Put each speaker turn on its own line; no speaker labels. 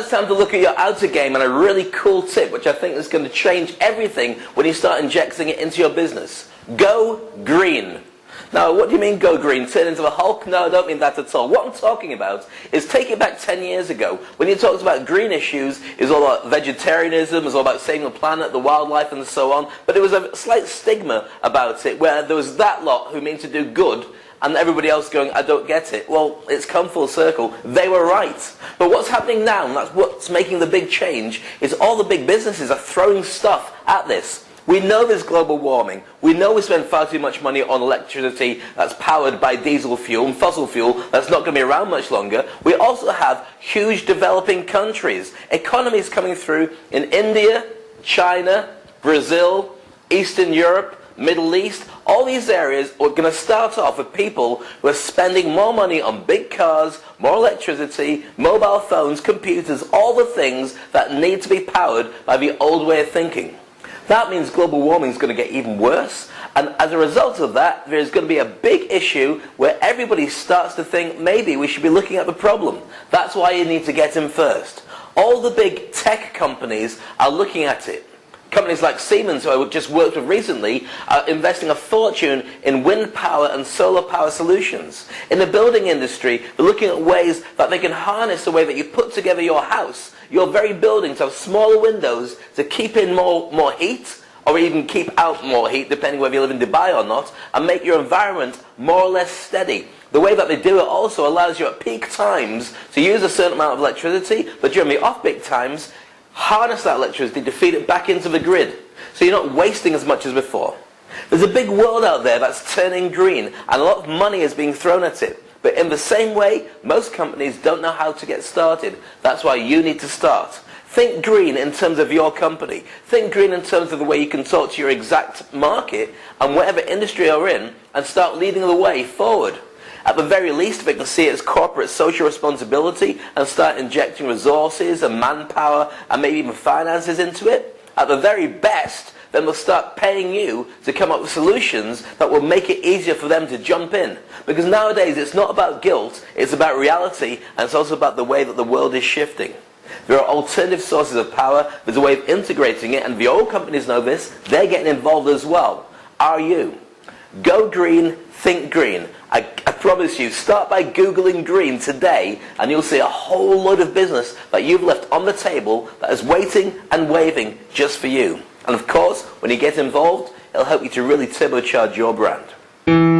it's time to look at your outer game and a really cool tip which I think is going to change everything when you start injecting it into your business. Go green. Now, what do you mean go green? Turn into a Hulk? No, I don't mean that at all. What I'm talking about is take it back 10 years ago. When you talked about green issues, it was all about vegetarianism, it was all about saving the planet, the wildlife, and so on. But there was a slight stigma about it where there was that lot who mean to do good and everybody else going, I don't get it. Well, it's come full circle. They were right. But what's happening now, and that's what's making the big change, is all the big businesses are throwing stuff at this. We know there's global warming. We know we spend far too much money on electricity that's powered by diesel fuel and fossil fuel that's not going to be around much longer. We also have huge developing countries. Economies coming through in India, China, Brazil, Eastern Europe, Middle East. All these areas are going to start off with people who are spending more money on big cars, more electricity, mobile phones, computers, all the things that need to be powered by the old way of thinking. That means global warming is going to get even worse, and as a result of that, there's going to be a big issue where everybody starts to think maybe we should be looking at the problem. That's why you need to get in first. All the big tech companies are looking at it. Companies like Siemens, who I just worked with recently, are investing a fortune in wind power and solar power solutions. In the building industry, they're looking at ways that they can harness the way that you put together your house, your very building, to have smaller windows to keep in more heat, or even keep out more heat, depending whether you live in Dubai or not, and make your environment more or less steady. The way that they do it also allows you at peak times to use a certain amount of electricity, but during the off-peak times, harness that electricity to feed it back into the grid, so you're not wasting as much as before. There's a big world out there that's turning green, and a lot of money is being thrown at it. But in the same way, most companies don't know how to get started. That's why you need to start. Think green in terms of your company. Think green in terms of the way you can talk to your exact market and whatever industry you're in, and start leading the way forward. At the very least, they can see it as corporate social responsibility and start injecting resources and manpower and maybe even finances into it. At the very best, then they'll start paying you to come up with solutions that will make it easier for them to jump in. Because nowadays it's not about guilt, it's about reality, and it's also about the way that the world is shifting. There are alternative sources of power, there's a way of integrating it, and the oil companies know this, they're getting involved as well. Are you? Go green, think green. I promise you, start by Googling green today and you'll see a whole load of business that you've left on the table that is waiting and waving just for you. And of course, when you get involved, it'll help you to really turbocharge your brand.